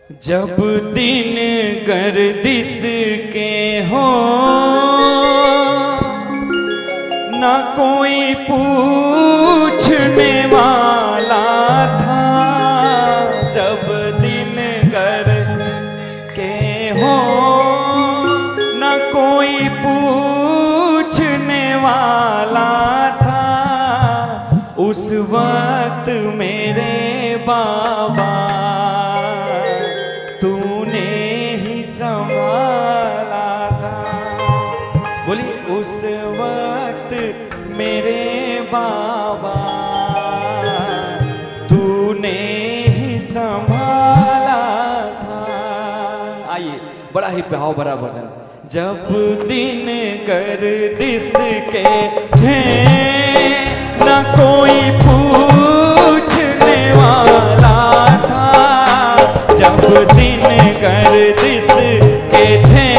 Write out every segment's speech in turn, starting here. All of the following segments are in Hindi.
जब दिन गर्दिश के हो ना कोई पूछने वाला था, जब दिन के हो ना कोई पूछने वाला था, उस वक्त मेरे बाबा तूने ही संभाला था। बोली उस वक्त मेरे बाबा तूने ही संभाला था। आइए बड़ा ही प्यार भरा भजन। जब दिन गर्दिश के थे ना कोई पूछने वाला था, जब दिन गर्दिश के थे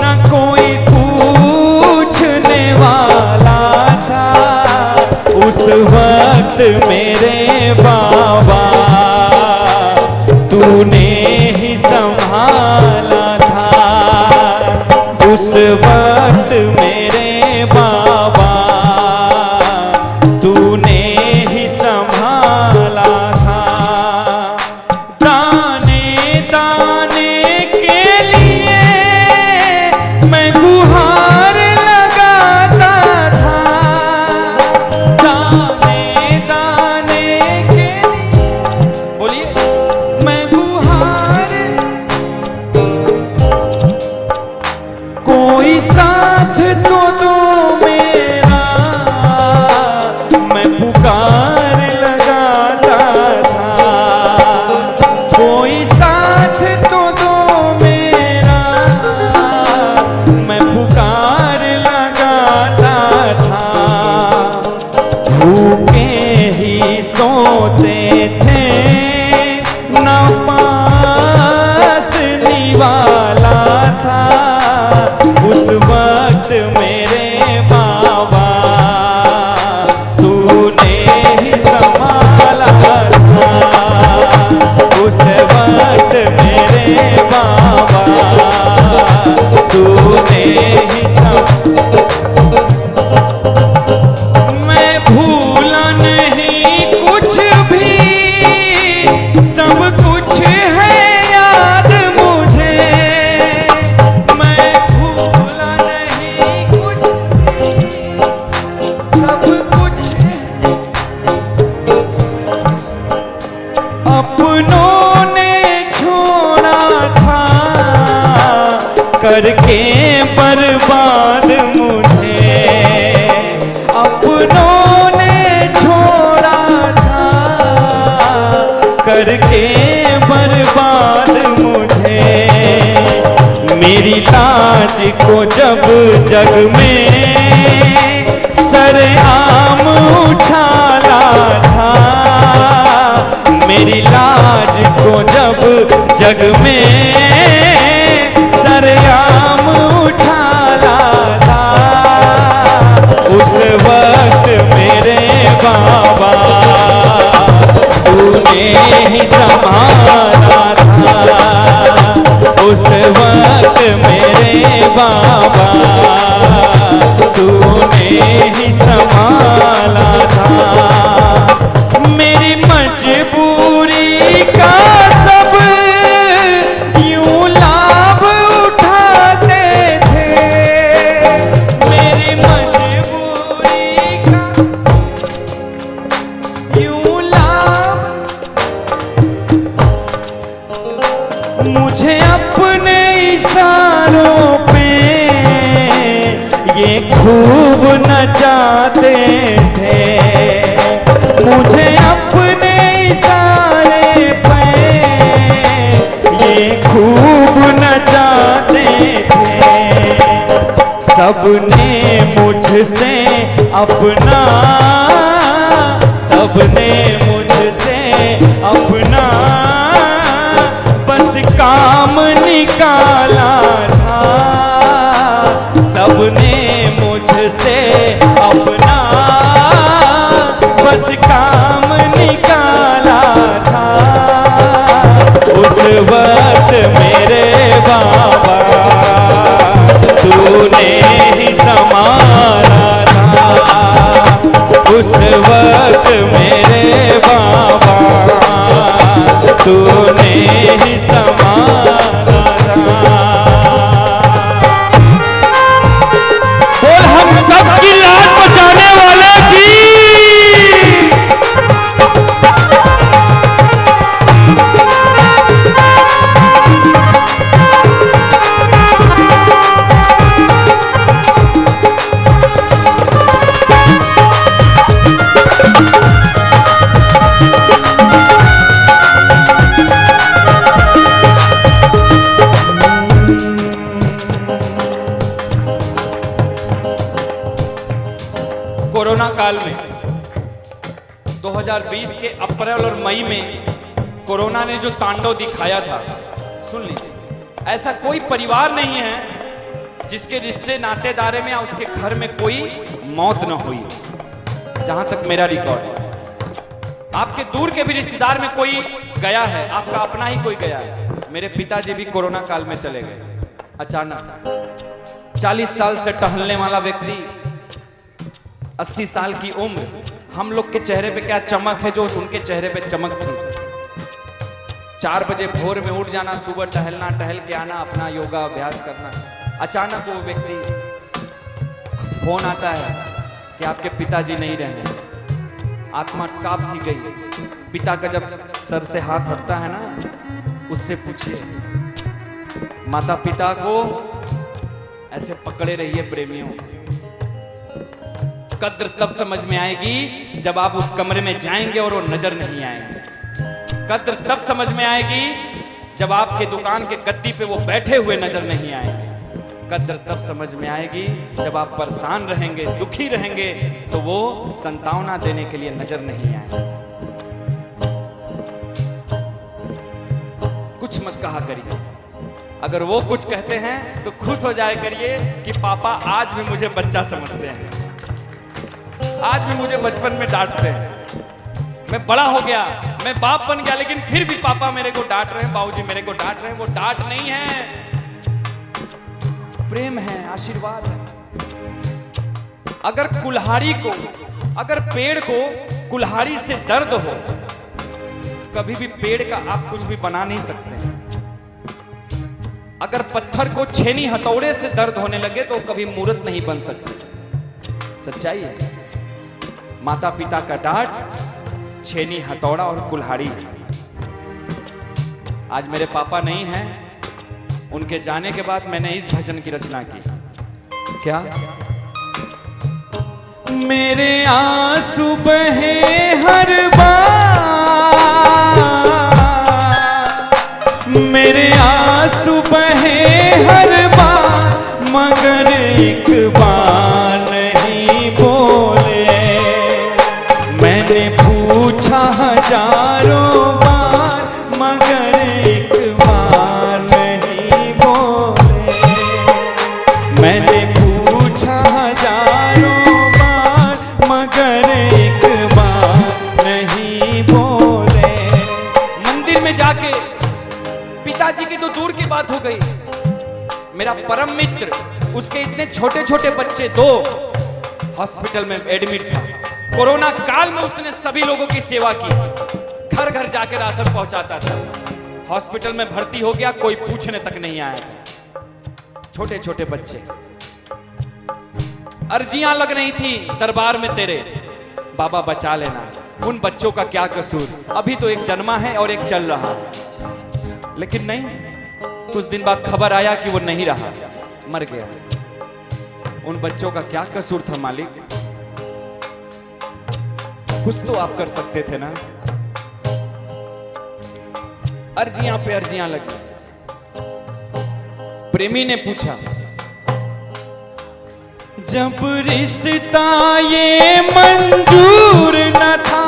ना कोई पूछने वाला था, उस वक्त मेरे बाबा तूने ही संभाला था, उस वक्त मेरे बाबा तूने ही संभाला था। दाने दाने के लिए मैं गुहार लगाता था, दाने दाने के लिए बोलिए मैं गुहार, कोई साथ तो दो मेरा, मैं पुकार लगाता था, कोई साथ तो दो मेरा, मैं पुकार लगाता था। भूखे ही सोते थे ना पास निवाला था, उस वक्त मेरे बाबा तूने ही संभाला था, उस वक्त मेरे बाबा तूने ही मैं भूला नहीं कुछ भी, सब कुछ है याद मुझे, मैं भूला नहीं कुछ भी, सब कुछ अपनों ने छोड़ा था, करके बर्बाद मुझे, अपनों ने छोड़ा था, करके बर्बाद मुझे। मेरी लाज को जब जग में सरेआम उछाला था, मेरी लाज को जब जग में सरेआम उछाला था, उस वक्त मेरे बाबा तूने ही संभाला था, उस वक्त मेरे बाबा तूने ही संभाला था। मेरी मजबूरी का सब यूं लाभ उठाते थे, मेरी मजबूरी का यूं लाभ, मुझे अपने इशारों पे ये खूब नचाते थे, मुझे अपने इशारे पे ये खूब नचाते थे। सबने मुझसे अपना, सबने मुझसे अपना बस काम निकाला था, सबने मुझसे अपना बस काम निकाला था, उस उस वक्त मेरे बाबा तूने ही संभाला था। बोल हम सब की लाज बचाने वाले की। कोरोना काल में 2020 के अप्रैल और मई में कोरोना ने जो तांडव दिखाया था, सुन लीजिए, ऐसा कोई परिवार नहीं है जिसके रिश्ते नातेदारे में या उसके घर में कोई मौत न हुई। जहां तक मेरा रिकॉर्ड है, आपके दूर के भी रिश्तेदार में कोई गया है, आपका अपना ही कोई गया है। मेरे पिताजी भी कोरोना काल में चले गए अचानक। 40 साल से टहलने वाला व्यक्ति, 80 साल की उम्र, हम लोग के चेहरे पे क्या चमक है जो उनके चेहरे पे चमक थी। 4 बजे भोर में उठ जाना, सुबह टहलना, टहल के आना, अपना योगा अभ्यास करना। अचानक वो व्यक्ति, फोन आता है कि आपके पिताजी नहीं रहे। आत्मा कांप सी गई। पिता का जब सर से हाथ हटता है ना, उससे पूछिए। माता पिता को ऐसे पकड़े रहिए प्रेमियों। कद्र तब समझ में आएगी जब आप उस कमरे में जाएंगे और वो नजर नहीं आएंगे। कद्र तब समझ में आएगी जब आपके दुकान के गद्दी पे वो बैठे हुए नजर नहीं आएंगे। कद्र तब समझ में आएगी जब आप परेशान रहेंगे, दुखी रहेंगे, तो वो संतावना देने के लिए नजर नहीं आएंगे। कुछ मत कहा करिए। अगर वो कुछ कहते हैं तो खुश हो जाया करिए कि पापा आज भी मुझे बच्चा समझते हैं, आज भी मुझे बचपन में डांटते हैं। मैं बड़ा हो गया, मैं बाप बन गया, लेकिन फिर भी पापा मेरे को डांट रहे हैं, बाबूजी मेरे को डांट रहे हैं। वो डांट नहीं है, प्रेम है, आशीर्वाद है। अगर कुल्हाड़ी को, अगर पेड़ को कुल्हाड़ी से दर्द हो, तो कभी भी पेड़ का आप कुछ भी बना नहीं सकते। अगर पत्थर को छेनी हथौड़े से दर्द होने लगे तो कभी मूर्त नहीं बन सकती। सच्चाई है। माता पिता का डांट, छेनी हथौड़ा और कुल्हाड़ी। आज मेरे पापा नहीं हैं, उनके जाने के बाद मैंने इस भजन की रचना की। क्या? मेरे आंसू बहे हर बार, मेरे आंसू बहे हर बार, मगर एक बार नहीं बोले। मैंने पूछा हजारों बार, मगर एक बार नहीं बोले। मैंने पूछा हजारों बार, मगर एक बार नहीं बोले। मंदिर में जाके, पिताजी की तो दूर की बात हो गई, मेरा परम मित्र, उसके इतने छोटे छोटे बच्चे, 2 हॉस्पिटल में एडमिट था। कोरोना काल में उसने सभी लोगों की सेवा की, घर घर जाकर राशन पहुंचाता था। हॉस्पिटल में भर्ती हो गया, कोई पूछने तक नहीं आया था। छोटे छोटे बच्चे, अर्जियां लग रही थी दरबार में तेरे, बाबा बचा लेना। उन बच्चों का क्या कसूर, अभी तो एक जन्मा है और एक चल रहा है। लेकिन नहीं, कुछ दिन बाद खबर आया कि वो नहीं रहा, मर गया। उन बच्चों का क्या कसूर था मालिक? कुछ तो आप कर सकते थे ना। अर्जियां पे अर्जियां लगी। प्रेमी ने पूछा, जब रिश्ता ये मंजूर न था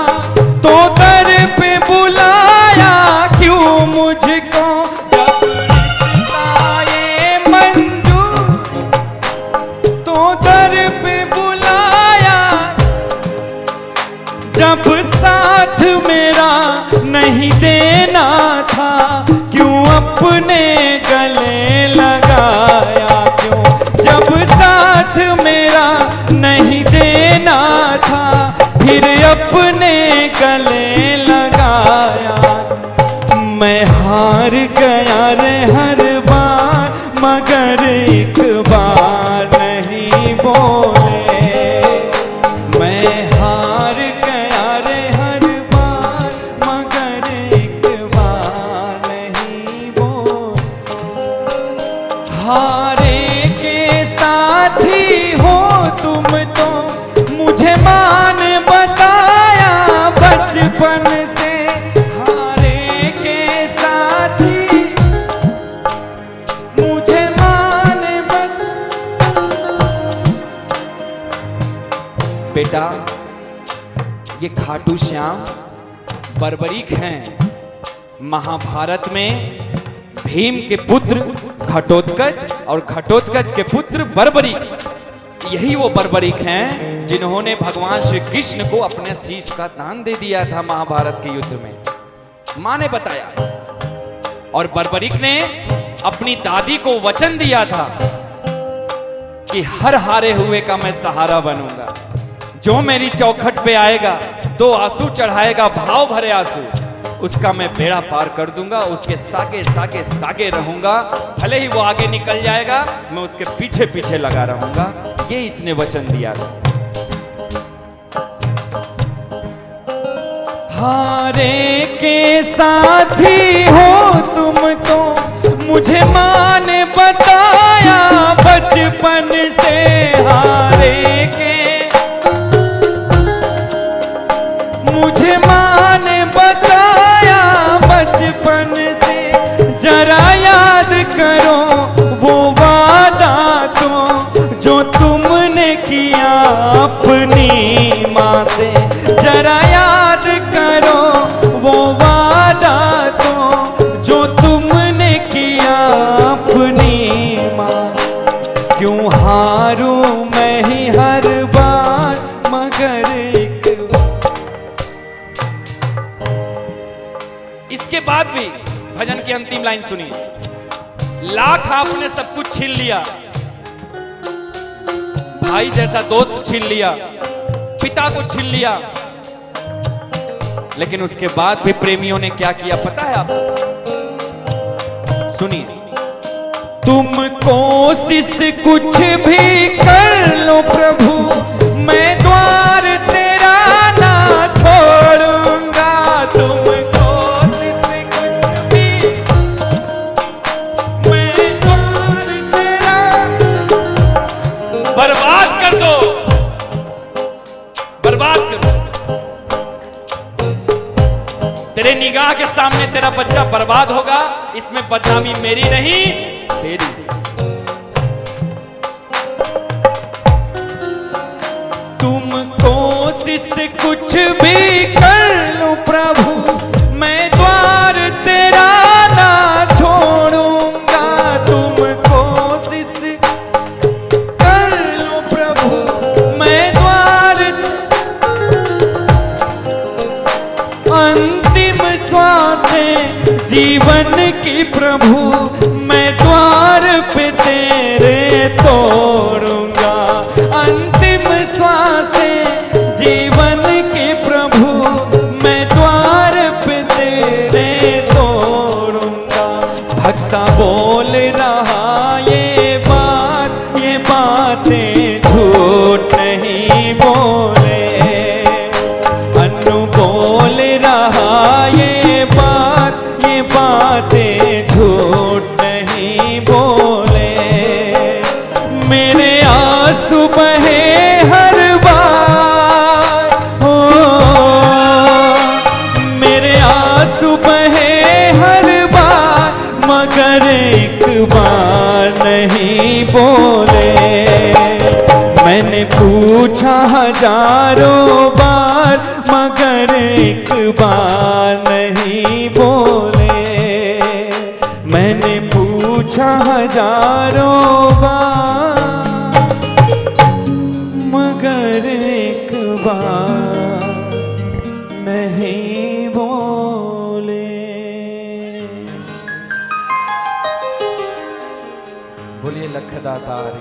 तो दर पे बुलाया क्यों मुझको? जब रिश्ता ये मंजूर तो दर पे बुलाया, जब साथ मेरा नहीं देना था क्यों अपने गले लगाया? क्यों जब साथ मेरा नहीं देना था गले लगाया। मैं हार गया रे हर बार, मगर एक बार नहीं बोले। मैं हार गया रे हर बार, मगर एक बार नहीं बोले। हारे के साथी हो तुम तो, मुझे मान बताया बचपन से। हारे के साथी मुझे मान बेटा, ये खाटू श्याम बर्बरीक हैं। महाभारत में भीम के पुत्र घटोत्कच और घटोत्कच के पुत्र बर्बरीक, यही वो बर्बरीक हैं जिन्होंने भगवान श्री कृष्ण को अपने शीश का दान दे दिया था महाभारत के युद्ध में। मां ने बताया। और बर्बरीक ने अपनी दादी को वचन दिया था कि हर हारे हुए का मैं सहारा बनूंगा। जो मेरी चौखट पे आएगा, 2 आंसू चढ़ाएगा, भाव भरे आंसू, उसका मैं बेड़ा पार कर दूंगा। उसके सागे सागे सागे रहूंगा। भले ही वो आगे निकल जाएगा, मैं उसके पीछे पीछे लगा रहूंगा। ये इसने वचन दिया था। हारे के साथी हो तुम तो, मुझे मां ने बताया बचपन से। हारे के मुझे मां ने बताया बचपन से। जरा याद करो वो वादा तो जो तुमने किया अपनी मां से। जरा याद करो वो वादा तो जो तुमने किया अपनी मां। क्यों हारूं मैं ही हर बार, मगर एक। इसके बाद भी भजन की अंतिम लाइन सुनिए। लाख आपने सब कुछ छीन लिया, भाई जैसा दोस्त छीन लिया, पिता को छीन लिया, लेकिन उसके बाद भी प्रेमियों ने क्या किया पता है आपको? सुनिए। तुम कोशिश कुछ भी कर लो प्रभु, मैं द्वार तेरा ना छोड़ूंगा। तुम कोशिश कुछ भी, मैं द्वार तेरा बर्बाद कर दो, बर्बाद कर दो। तेरे निगाह के सामने तेरा बच्चा बर्बाद होगा, इसमें बदनामी मेरी नहीं तेरी। तुम कोशिश कुछ भी कर लो प्रभु, मैं द्वार तेरा ना छोड़ूंगा। तुम कोशिश कर लो प्रभु, मैं द्वार। अंतिम श्वासें जीवन की प्रभु, मैं द्वार पे तेरे तोड़ूंगा। अंतिम श्वासें जीवन की प्रभु, मैं द्वार पे तेरे तोड़ूंगा। भक्ता बोल रहा ये बातें झूठ नहीं बोले। अनु बोल रहा ये बातें झूठ नहीं बोले। मेरे आंसू बहे हर बार, हो मेरे आंसू बहे हर बार, मगर एक बार नहीं बोले। मैंने पूछा हजारों बार, मगर एक बार नहीं बोले। मैंने पूछा हजारों बार, मगर एक बार नहीं बोले। बोलिए लखदातार।